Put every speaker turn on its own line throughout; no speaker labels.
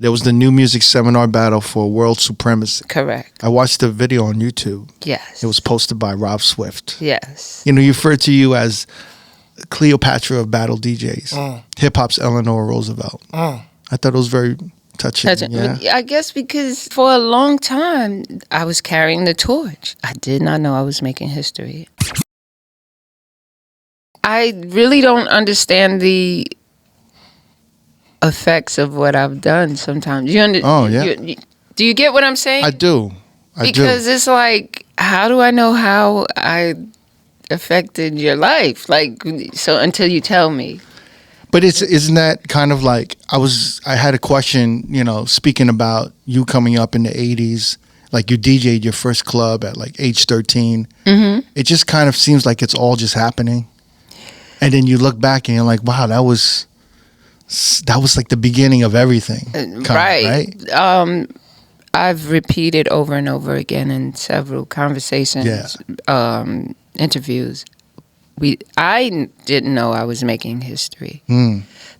There was the new music seminar battle for world supremacy.
Correct.
I watched the video on YouTube.
Yes.
It was posted by Rob Swift.
Yes.
You know, he referred to you as Cleopatra of battle DJs. Hip hop's Eleanor Roosevelt. I thought it was very touching. Yeah.
I guess because for a long time I was carrying the torch. I did not know I was making history. I really don't understand the effects of what I've done sometimes. Do you get what I'm saying?
I do.
Because it's like, how do I know how I affected your life? Like, so until you tell me.
But isn't that kind of like, I had a question, you know, speaking about you coming up in the 80s, like you DJ'd your first club at like age 13. Mm-hmm. It just kind of seems like it's all just happening. And then you look back and you're like, wow, that was like the beginning of everything. Right.
I've repeated over and over again in several conversations, interviews. I didn't know I was making history.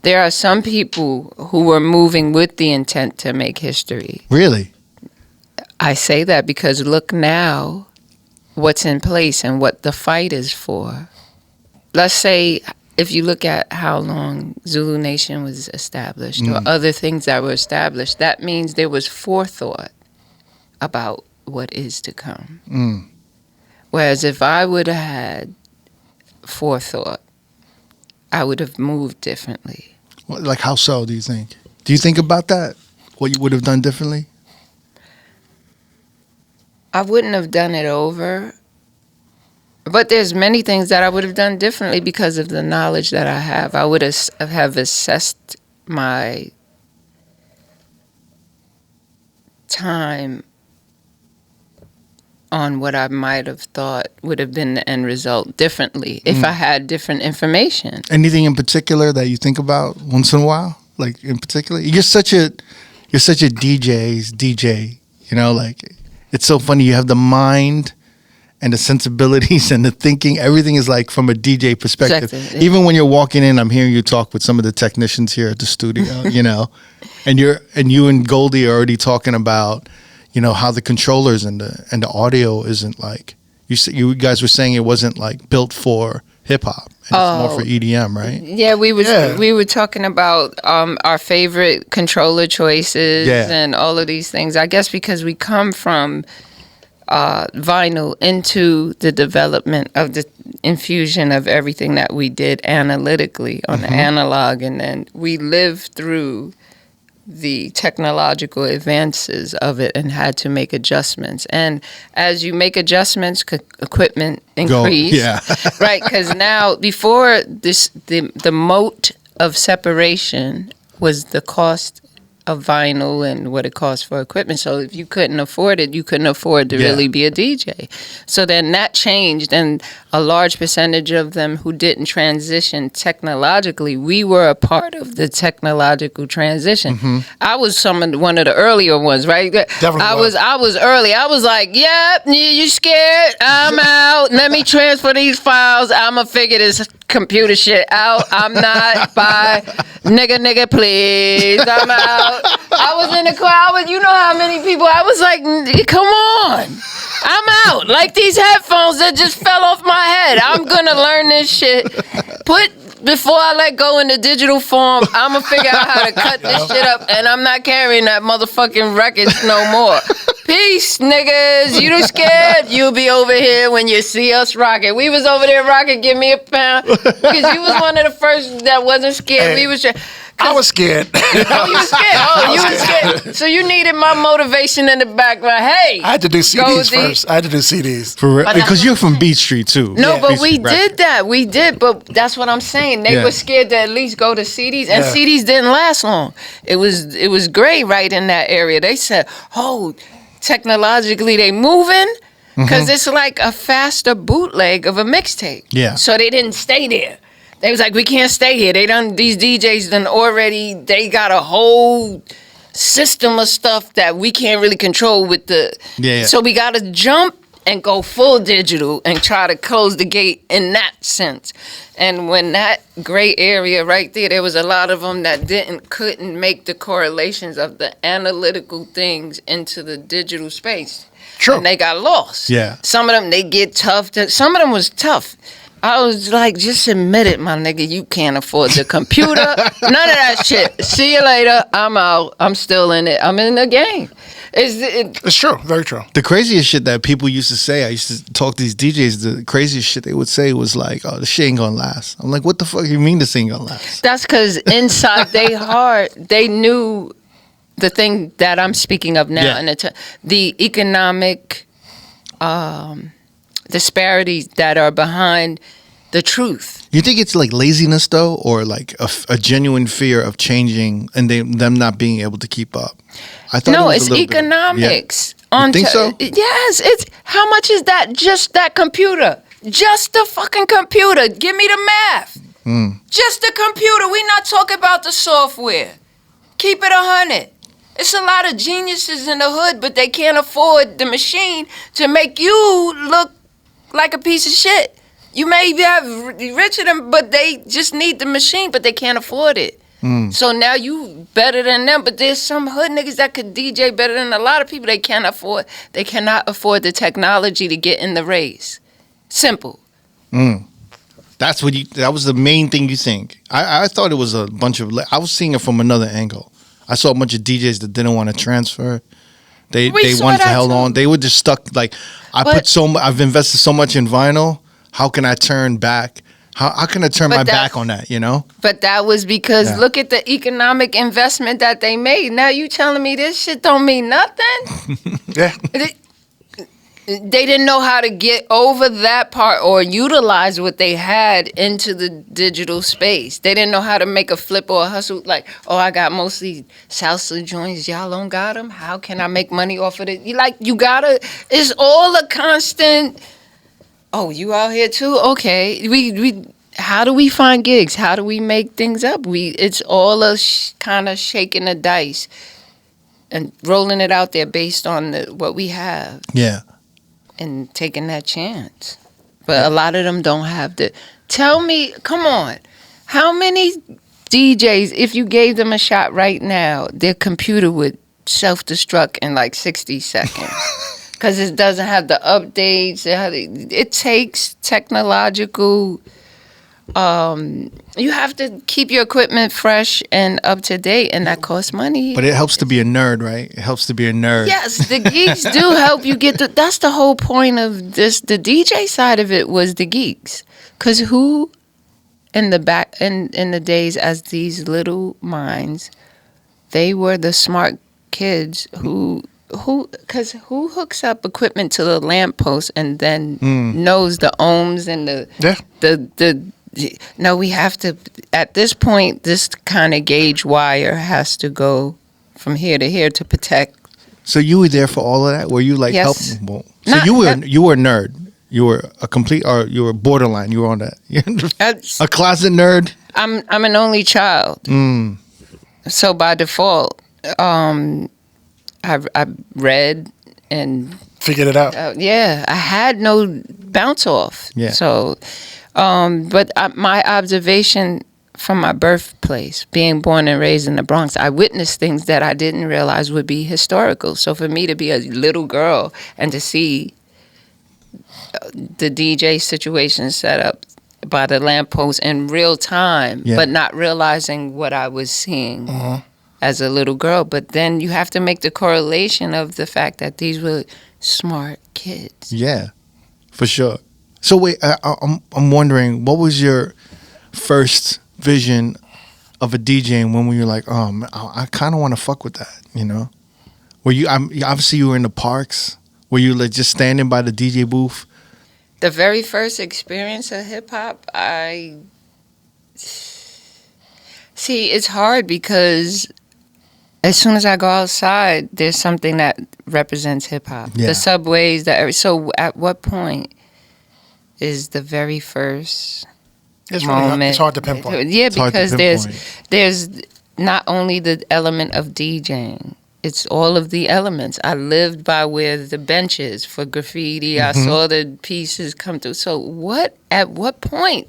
There are some people who were moving with the intent to make history.
Really?
I say that because look now what's in place and what the fight is for. Let's say if you look at how long Zulu Nation was established or other things that were established, that means there was forethought about what is to come. Whereas if I would have had forethought, I would have moved differently.
Like how so, do you think? Do you think about that? What you would have done differently?
I wouldn't have done it over. But there's many things that I would have done differently because of the knowledge that I have. I would have assessed my time on what I might have thought would have been the end result differently if I had different information.
Anything in particular that you think about once in a while? Like in particular? You're such a DJ's DJ, you know, like it's so funny. You have the mind and the sensibilities and the thinking, everything is like from a DJ perspective.
Exactly.
Even when you're walking in, I'm hearing you talk with some of the technicians here at the studio, you know, and you and Goldie are already talking about, you know, how the controllers and the audio isn't like, you guys were saying it wasn't like built for hip hop. It's more for EDM, right?
Yeah, we were talking about our favorite controller choices and all of these things. I guess because we come from vinyl into the development of the infusion of everything that we did analytically on the analog, and then we lived through the technological advances of it and had to make adjustments. And as you make adjustments, equipment increase, right? Because now, before this, the moat of separation was the cost of vinyl and what it costs for equipment. So if you couldn't afford it, you couldn't afford to really be a DJ. So then that changed, and a large percentage of them who didn't transition technologically, we were a part of the technological transition. I was one of the earlier ones, right?
Definitely
I was early. I was like, yep, you scared? I'm out. Let me transfer these files. I'ma figure this computer shit out. I'm not. Bye. Nigga, please. I'm out. I was in the crowd. You know how many people. I was like, come on. I'm out. Like these headphones that just fell off my head. I'm gonna learn this shit. Before I let go in the digital form, I'm gonna figure out how to cut this shit up, and I'm not carrying that motherfucking records no more. Peace, niggas. You scared? You'll be over here when you see us rocking. We was over there rocking. Give me a pound, because you was one of the first that wasn't scared.
Hey. I was scared.
Oh, you were scared. Oh, you were scared. So you needed my motivation in the background. Hey,
I had to do CDs first. I had to do CDs.
For real? Because you're from Beat Street too.
No, but we did that. We did, but that's what I'm saying. They were scared to at least go to CDs, and CDs didn't last long. It was great right in that area. They said, oh, technologically they moving, because it's like a faster bootleg of a mixtape.
Yeah.
So they didn't stay there. They was like, we can't stay here. These DJs they got a whole system of stuff that we can't really control with the. So we got to jump and go full digital and try to close the gate in that sense. And when that gray area right there was a lot of them that couldn't make the correlations of the analytical things into the digital space.
True.
And they got lost.
Yeah.
Some of them, they get tough. Some of them was tough. I was like, just admit it, my nigga. You can't afford the computer. None of that shit. See you later. I'm out. I'm still in it. I'm in the game.
It's true. Very true.
The craziest shit that people used to say, I used to talk to these DJs, the craziest shit they would say was like, oh, this shit ain't gonna last. I'm like, what the fuck you mean this ain't gonna last?
That's because inside they heart, they knew the thing that I'm speaking of now.
Yeah.
And the economic disparities that are behind the truth.
You think it's like laziness though, or like a genuine fear of changing and them not being able to keep up? I thought
No,
it was
it's
a little bit-
economics.
Yeah. You think so?
Yes. It's how much is that? Just that computer. Just the fucking computer. Give me the math. Just the computer. We're not talking about the software. Keep it 100. It's a lot of geniuses in the hood, but they can't afford the machine to make you look like a piece of shit. You may have richer than, but they just need the machine, but they can't afford it. So now you better than them, but there's some hood niggas that could DJ better than a lot of people. They cannot afford the technology to get in the race. Simple.
That was the main thing you think. I thought it was a bunch of, I was seeing it from another angle. I saw a bunch of DJs that didn't want to transfer. They wanted to hold on. They were just stuck. Like I've invested so much in vinyl. How can I turn back? How can I turn my back on that? You know.
But that was because look at the economic investment that they made. Now you telling me this shit don't mean nothing?
Yeah.
They didn't know how to get over that part or utilize what they had into the digital space. They didn't know how to make a flip or a hustle. Like, oh, I got mostly salsa joints. Y'all don't got them. How can I make money off of it? You gotta. It's all a constant. Oh, you out here too? Okay. We. How do we find gigs? How do we make things up? It's all a kind of shaking the dice and rolling it out there based on what we have.
Yeah.
And taking that chance. But a lot of them don't have the... Tell me, come on, how many DJs, if you gave them a shot right now, their computer would self-destruct in like 60 seconds? Because it doesn't have the updates. It takes technological... you have to keep your equipment fresh and up to date, and that costs money.
But it helps to be a nerd, right? It helps to be a nerd.
Yes, the geeks do help you get that's the whole point of this. The DJ side of it was the geeks. Because who in the days as these little minds, they were the smart kids who hooks up equipment to the lamppost and then knows the ohms and the no, we have to, at this point, this kind of gauge wire has to go from here to here to protect. So
you were there for all of that? Were you like
yes.
helping? So you were a nerd. You were a complete, or you were borderline. You were on that. A closet nerd?
I'm an only child. So by default, I read and
figured it out.
I had no bounce off.
Yeah.
So... but my observation from my birthplace, being born and raised in the Bronx, I witnessed things that I didn't realize would be historical. So for me to be a little girl and to see the DJ situation set up by the lamppost in real time, but not realizing what I was seeing as a little girl. But then you have to make the correlation of the fact that these were smart kids.
Yeah, for sure. So wait, I'm wondering, what was your first vision of a DJ, and when were you like, oh, I kind of want to fuck with that, you know? Were you, obviously you were in the parks, were you like just standing by the DJ booth?
The very first experience of hip hop, see, it's hard because as soon as I go outside, there's something that represents hip hop. Yeah. The subways, so at what point is the very first moment?
It's hard to pinpoint.
Yeah, because there's not only the element of DJing, it's all of the elements. I lived by where the bench is for graffiti. I saw the pieces come through. So at what point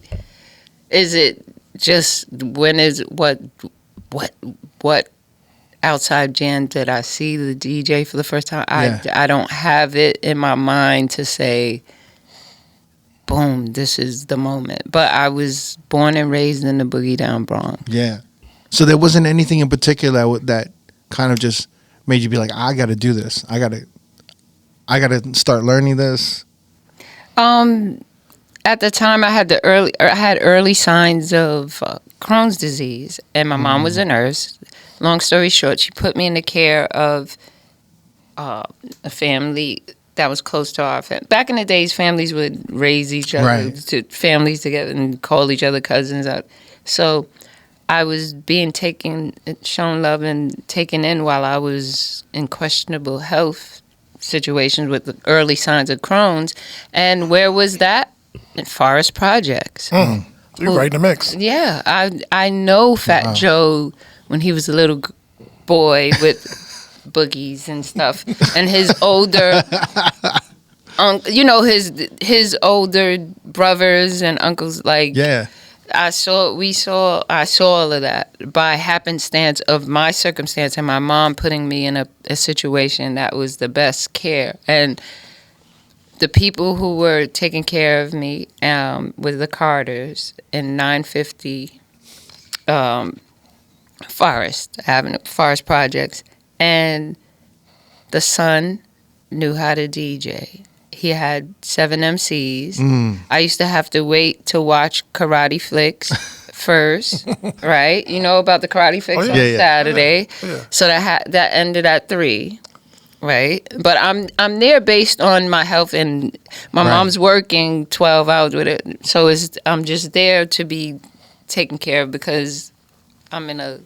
is it just, when is what outside jam did I see the DJ for the first time? I don't have it in my mind to say, boom, this is the moment. But I was born and raised in the Boogie Down Bronx.
Yeah. So there wasn't anything in particular that kind of just made you be like, I got to do this. I got to start learning this.
At the time, I had early signs of Crohn's disease, and my mom was a nurse. Long story short, she put me in the care of a family that was close to our family. Back in the days, families would raise each other, to families together, and call each other cousins out. So I was being shown love and taken in while I was in questionable health situations with the early signs of Crohn's. And where was that? In Forest Projects.
You're right in the mix.
Yeah, I know Fat Joe when he was a little boy with boogies and stuff, and his older, his older brothers and uncles. Like, I saw all of that by happenstance of my circumstance and my mom putting me in a situation that was the best care. And the people who were taking care of me were the Carters in 950 Forest Avenue, Forest Projects. And the son knew how to DJ. He had 7 MCs. I used to have to wait to watch karate flicks first, right? You know about the karate flicks on Saturday. Yeah. So that ended at 3, right? But I'm there based on my health, and my mom's working 12 hours with it. So I'm just there to be taken care of because I'm in a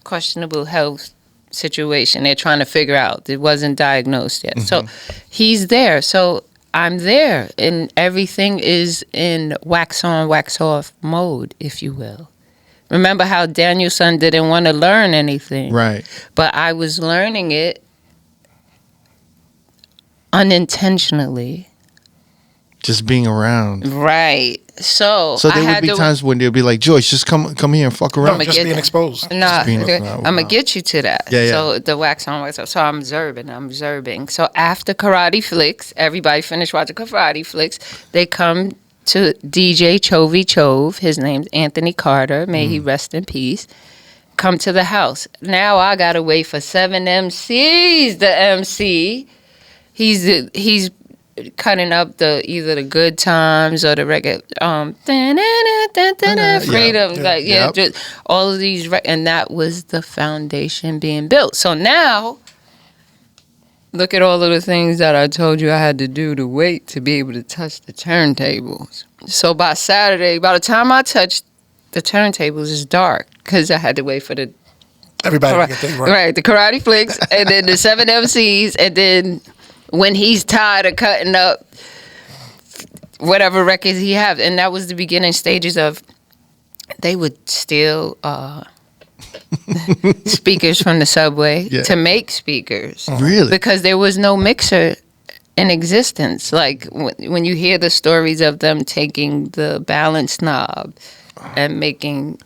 questionable health situation they're trying to figure out. It wasn't diagnosed yet. So he's there. So I'm there, and everything is in wax on, wax off mode, if you will. Remember how Danielson didn't want to learn anything. Right. But I was learning it unintentionally.
Just being around.
Right. So
there would be times when they'd be like, Joyce, just come here and fuck around.
No, just being exposed.
Nah, I'm going to get you to that.
Yeah.
So the wax on, wax off. So I'm observing. So after karate flicks, everybody finished watching karate flicks, they come to DJ Chovy Chove. His name's Anthony Carter. May he rest in peace. Come to the house. Now I got to wait for 7 MCs. The MC, he's cutting up either the good times or the record, freedom, just all of these, and that was the foundation being built. So now, look at all of the things that I told you I had to do to wait to be able to touch the turntables. So by Saturday, by the time I touched the turntables, it's dark because I had to wait for
everybody to get
right, the karate flicks, and then the 7 MCs, and then when he's tired of cutting up whatever records he has. And that was the beginning stages of, they would steal speakers from the subway to make speakers.
Really?
Because there was no mixer in existence. Like when you hear the stories of them taking the balance knob and making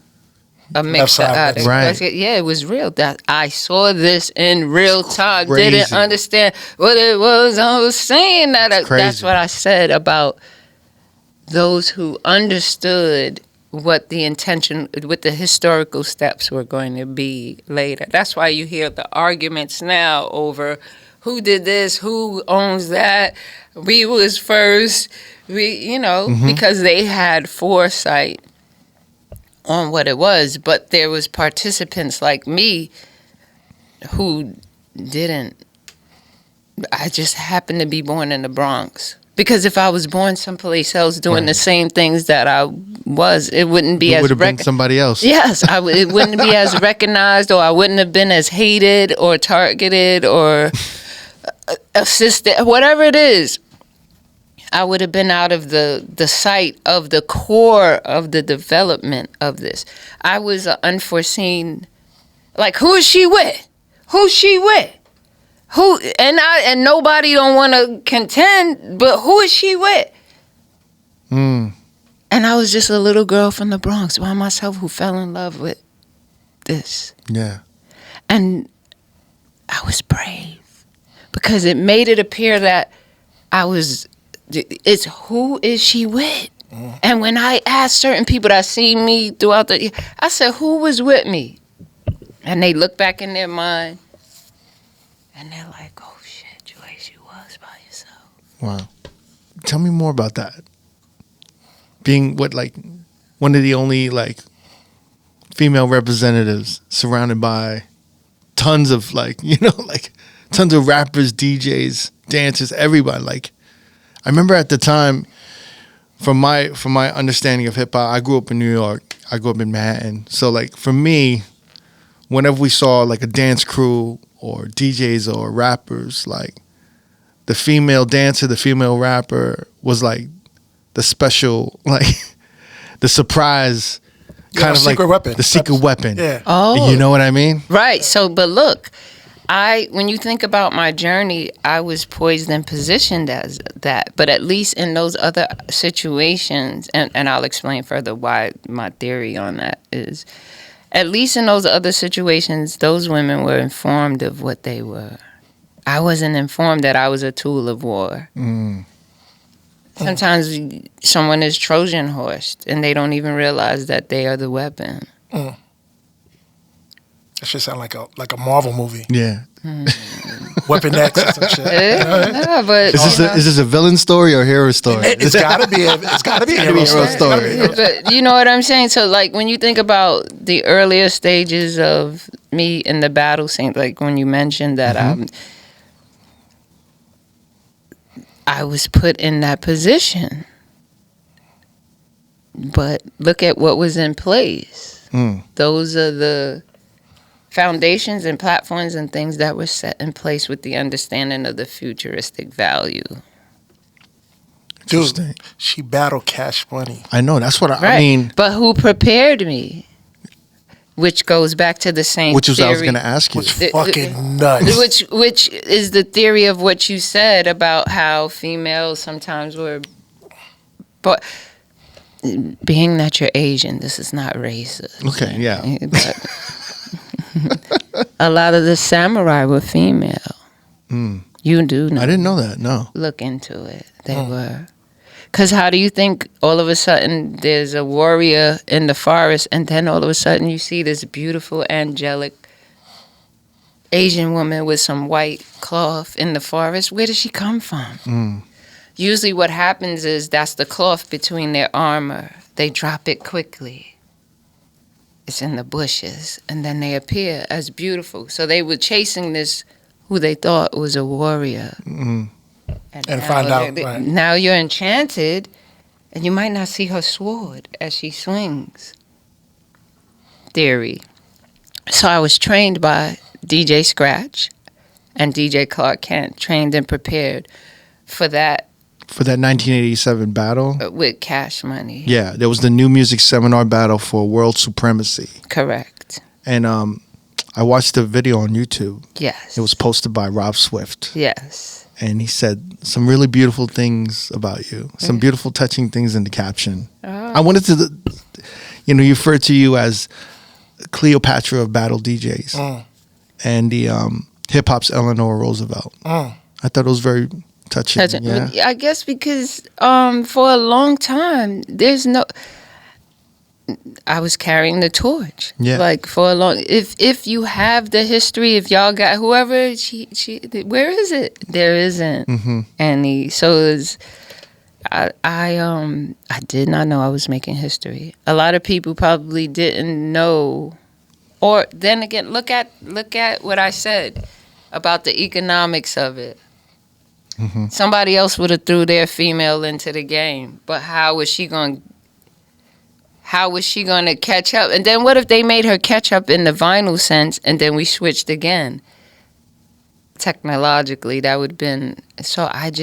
a mixer out of it. Yeah, it was real. That I saw this in real time.
Crazy.
Didn't understand what it was I was saying. That's what I said about those who understood what the intention, what the historical steps were going to be later. That's why you hear the arguments now over who did this, who owns that, we was first, because they had foresight on what it was, but there was participants like me who didn't. I just happened to be born in the Bronx. Because if I was born someplace else doing the same things that I was, it wouldn't be as...
It would have been somebody else.
Yes, it wouldn't be as recognized, or I wouldn't have been as hated or targeted or assisted, whatever it is. I would have been out of the sight of the core of the development of this. I was an unforeseen, like, who is she with? Who's she with? Who and nobody don't want to contend, but who is she with? And I was just a little girl from the Bronx by myself who fell in love with this.
Yeah.
And I was brave because it made it appear that it's who is she with? And when I asked certain people that seen me throughout I said, who was with me? And they look back in their mind and they're like, oh shit, Joyce, you was by yourself.
Wow. Tell me more about that. Being one of the only female representatives surrounded by tons of tons of rappers, DJs, dancers, everybody. I remember at the time, from my understanding of hip hop, I grew up in New York. I grew up in Manhattan. So for me, whenever we saw a dance crew or DJs or rappers, the female dancer, the female rapper was the special, the surprise kind of
secret weapon.
The secret weapon.
Yeah.
Oh.
You know what I mean?
Right. So, but look, when you think about my journey, I was poised and positioned as that. But at least in those other situations, and I'll explain further why my theory on that is, at least in those other situations, those women were informed of what they were. I wasn't informed that I was a tool of war. Sometimes someone is Trojan horsed and they don't even realize that they are the weapon.
That should sound like a Marvel movie.
Yeah.
Weapon X or some shit.
Yeah, but
Is this a villain story or hero story?
It's gotta be a hero story.
But you know what I'm saying? So when you think about the earlier stages of me in the battle scene, when you mentioned that I was put in that position. But look at what was in place. Those are the foundations and platforms and things that were set in place with the understanding of the futuristic value.
Dude, she battled Cash Money.
I know. That's what
Right.
I mean.
But who prepared me? Which goes back to the same
Which was
theory.
I was going to ask you.
Was fucking nuts.
Which is the theory of what you said about how females sometimes were... But being that you're Asian, this is not racist.
Okay, yeah.
But a lot of the samurai were female. You do know.
I didn't know that, no.
Look into it. They were. Because how do you think all of a sudden there's a warrior in the forest and then all of a sudden you see this beautiful, angelic Asian woman with some white cloth in the forest? Where does she come from? Usually what happens is that's the cloth between their armor. They drop it quickly. It's in the bushes. And then they appear as beautiful. So they were chasing this who they thought was a warrior.
And find out, right.
Now you're enchanted, and you might not see her sword as she swings. Theory. So I was trained by DJ Scratch and DJ Clark Kent, trained and prepared for that.
For that 1987 battle?
With Cash Money.
Yeah, there was the New Music Seminar battle for world supremacy.
Correct.
And I watched the video on YouTube.
Yes.
It was posted by Rob Swift.
Yes.
And he said some really beautiful things about you. Some beautiful, touching things in the caption. I wanted to, you refer to you as Cleopatra of battle DJs. And the hip-hop's Eleanor Roosevelt. I thought it was very touching. Yeah?
I guess because for a long time, I was carrying the torch.
Yeah.
For a long... If you have the history, if y'all got whoever, she where is it? There isn't any. So I did not know I was making history. A lot of people probably didn't know. Or then again, look at what I said about the economics of it. Somebody else would have threw their female into the game, but how was she going to catch up? And then what if they made her catch up in the vinyl sense and then we switched again? Technologically, that would have been... So it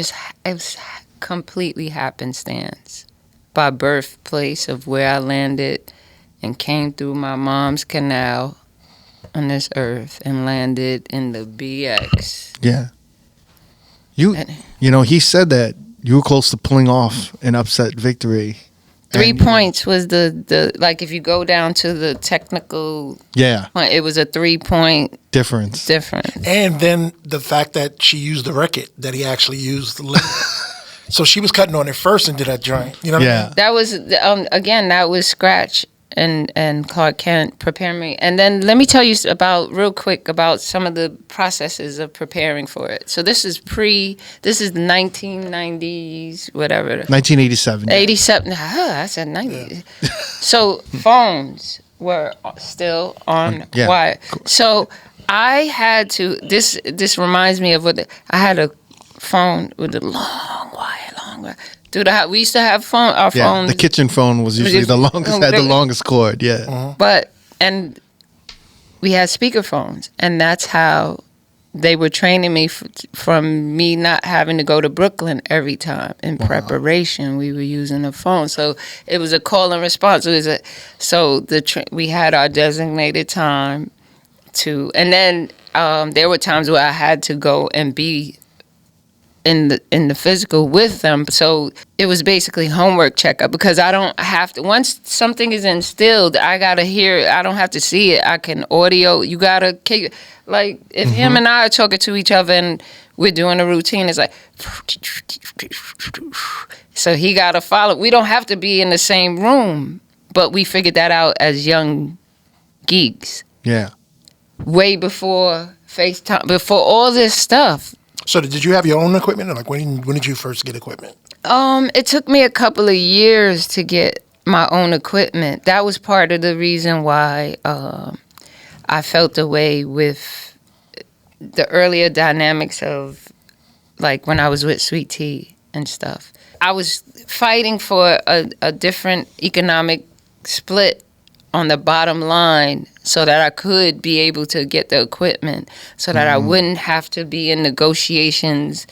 was completely happenstance. By birthplace of where I landed and came through my mom's canal on this earth and landed in the BX.
Yeah. You know, he said that you were close to pulling off an upset victory.
3 points was the like if you go down to the technical.
Yeah.
It was a 3-point
difference.
And then the fact that she used the record that he actually used the lick. So she was cutting on it first and did that joint. You know what I mean?
That was again. That was Scratch and Clark Kent preparing me. And then let me tell you real quick about some of the processes of preparing for it. So this is the 1990s, whatever.
1987.
87. I said 90s. Yeah. So phones were still on wire. So I had to. This reminds me of I had a phone with a long wire. We used to have our phones.
The kitchen phone was usually the longest, had the longest cord,
and we had speaker phones, and that's how they were training me from me not having to go to Brooklyn every time. In preparation, we were using a phone. So it was a call and response. We had our designated time and then there were times where I had to go and be in the physical with them. So it was basically homework checkup because I don't have to, once something is instilled, I gotta hear it. I don't have to see it. I can audio. You gotta like if him and I are talking to each other and we're doing a routine, it's like so he gotta follow. We don't have to be in the same room, but we figured that out as young geeks.
Yeah.
Way before FaceTime, before all this stuff.
So did you have your own equipment? Or like when did you first get equipment?
It took me a couple of years to get my own equipment. That was part of the reason why I felt the way with the earlier dynamics of like when I was with Sweet Tea and stuff. I was fighting for a different economic split on the bottom line so that I could be able to get the equipment so that I wouldn't have to be in negotiations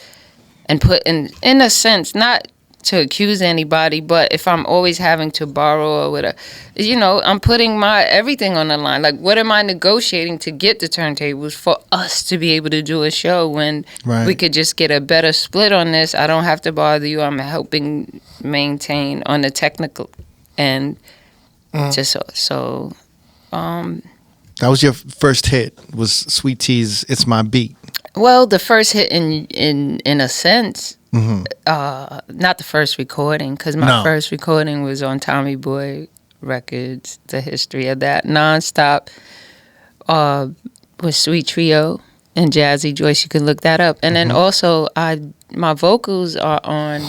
and put in a sense, not to accuse anybody, but if I'm always having to borrow or whatever, I'm putting my everything on the line. Like, what am I negotiating to get the turntables for us to be able to do a show when we could just get a better split on this? I don't have to bother you. I'm helping maintain on the technical end. Just so
that was your first hit, was Sweet Tea's It's My Beat.
Well, the first hit in a sense, not the first recording, because my first recording was on Tommy Boy Records, the history of that. Nonstop was Sweet Trio and Jazzy Joyce. You can look that up. And then also my vocals are on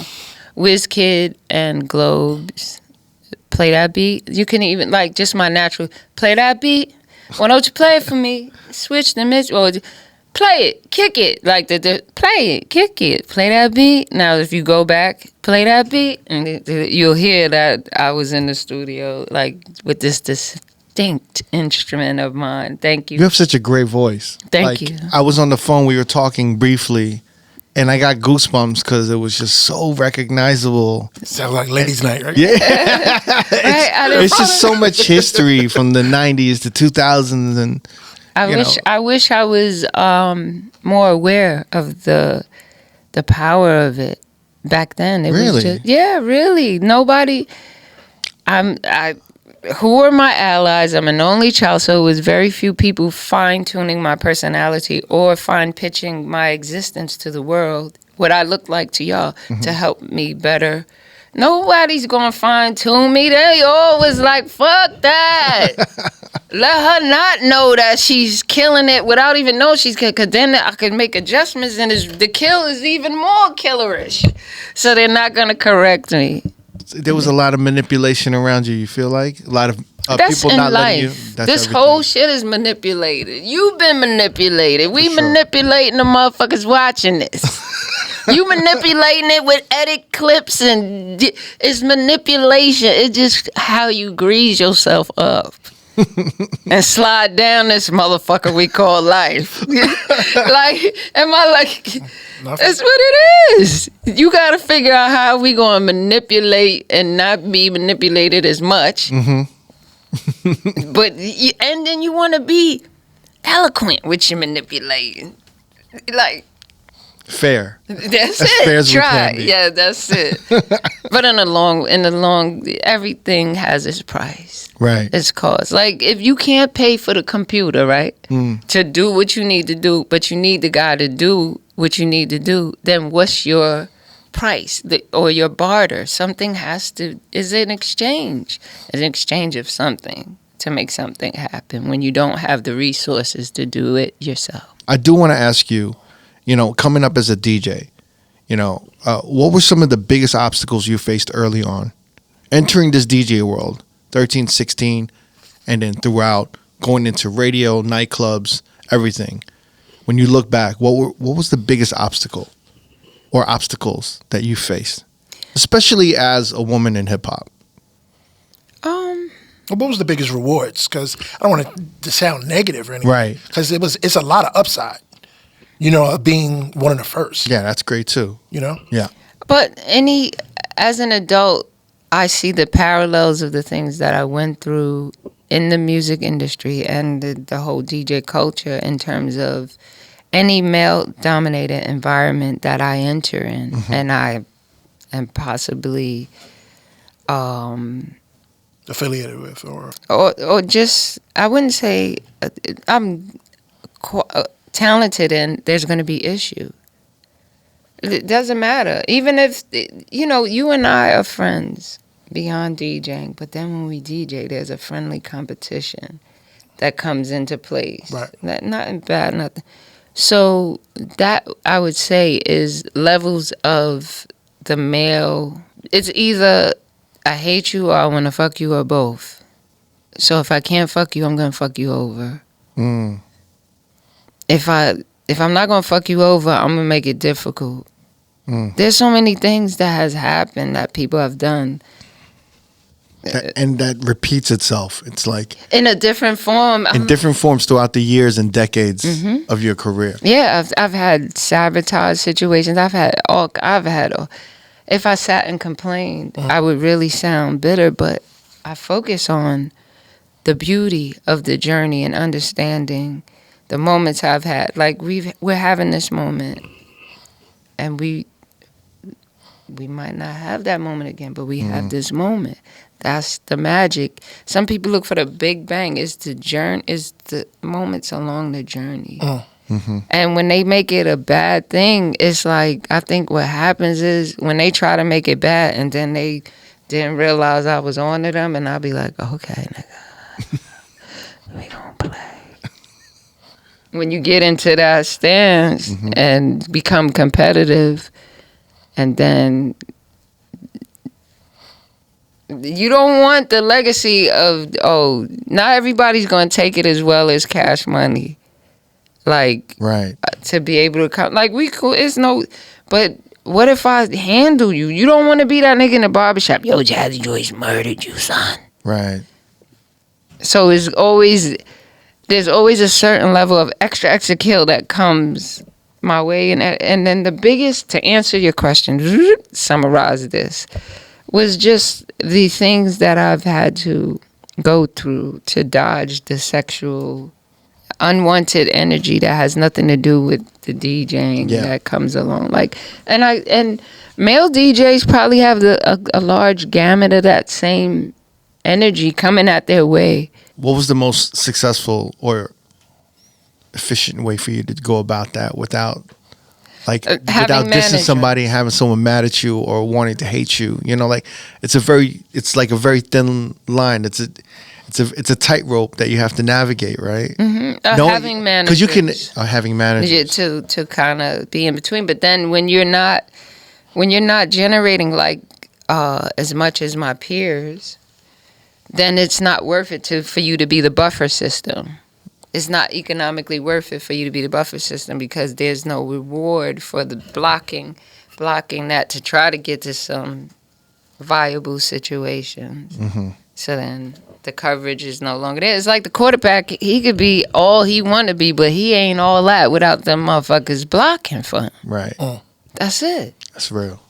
WizKid and Globes. Play That Beat. You can even, like, just my natural, play that beat. Why don't you play it for me? Switch the mix, or play it, kick it. Like, play it, kick it, play that beat. Now, if you go back, play that beat, and you'll hear that I was in the studio, like, with this distinct instrument of mine. Thank you.
You have such a great voice.
Thank you.
I was on the phone, we were talking briefly, and I got goosebumps because it was just so recognizable.
Sounds like ladies' night, right?
Yeah. It's just so much history from the 90s to 2000s. And
I wish I was more aware of the power of it back then. It was just, really. Nobody. Who were my allies? I'm an only child, so it was very few people fine-tuning my personality or fine-pitching my existence to the world, what I look like to y'all, to help me better. Nobody's going to fine-tune me. They always like, fuck that. Let her not know that she's killing it without even knowing she's killing it, because then I can make adjustments, and the kill is even more killerish. So they're not going to correct me.
There was a lot of manipulation around you, you feel like? A lot of people not letting you?
This whole shit is manipulated. You've been manipulated. We manipulating the motherfuckers watching this. You manipulating it with edit clips, and it's manipulation. It's just how you grease yourself up and slide down this motherfucker we call life. Like, am I like... That's what it is. You got to figure out how we going to manipulate and not be manipulated as much. But and then you want to be eloquent with your manipulating. Like,
fair.
That's
as
it.
Fair as
Try.
We can be.
Yeah, that's it. But in the long, everything has its price.
Right.
Its cost. Like, if you can't pay for the computer, right, to do what you need to do, but you need the guy to do what you need to do, then what's your price or your barter? Something is an exchange. It's an exchange of something to make something happen when you don't have the resources to do it yourself.
I do want to ask you, coming up as a DJ, what were some of the biggest obstacles you faced early on entering this DJ world, 13, 16, and then throughout going into radio, nightclubs, everything? When you look back, what was the biggest obstacle or obstacles that you faced, especially as a woman in hip hop?
What was the biggest rewards? Because I don't want it to sound negative or anything.
Right.
Because it's a lot of upside, of being one of the first.
Yeah, that's great too. Yeah.
But as an adult, I see the parallels of the things that I went through in the music industry and the whole DJ culture in terms of any male-dominated environment that I enter in, and I am possibly
affiliated with,
or just, I wouldn't say I'm talented in. There's going to be issue. It doesn't matter. Even if you and I are friends beyond DJing, but then when we DJ, there's a friendly competition that comes into place.
Right.
That not bad, nothing. So that I would say is levels of the male. It's either I hate you or I want to fuck you or both. So if I can't fuck you, I'm gonna fuck you over. If I'm not gonna fuck you over, I'm gonna make it difficult. There's so many things that has happened that people have done.
And that repeats itself. It's like
in a different form.
In different forms throughout the years and decades of your career.
Yeah, I've had sabotage situations. If I sat and complained, I would really sound bitter, but I focus on the beauty of the journey and understanding the moments I've had. Like we're having this moment, and we might not have that moment again, but we have this moment. That's the magic. Some people look for the big bang. It's the moments along the journey. And when they make it a bad thing, it's like, I think what happens is when they try to make it bad and then they didn't realize I was on to them, and I'll be like, okay, nigga, we gonna play. When you get into that stance and become competitive, and then you don't want the legacy of, not everybody's going to take it as well as Cash Money. Like,
right.
To be able to come, like, we cool, it's no, but what if I handle you? You don't want to be that nigga in the barbershop. Yo, Jazzy Joyce murdered you, son.
Right.
So there's always a certain level of extra kill that comes my way. And then the biggest, to answer your question, summarize this, was just the things that I've had to go through to dodge the sexual unwanted energy that has nothing to do with the DJing that comes along. Like, and male DJs probably have a large gamut of that same energy coming at their way.
What was the most successful or efficient way for you to go about that without without dissing somebody, having someone mad at you or wanting to hate you? Like it's like a very thin line. It's a tightrope that you have to navigate, right?
Having managers,
because you can having managers
to kind of be in between. But then when you're not generating like as much as my peers, then it's not worth it for you to be the buffer system. It's not economically worth it for you to be the buffer system because there's no reward for the blocking that to try to get to some viable situations. So then the coverage is no longer there. It's like the quarterback, he could be all he want to be, but he ain't all that without them motherfuckers blocking for him.
Right.
That's it.
That's real.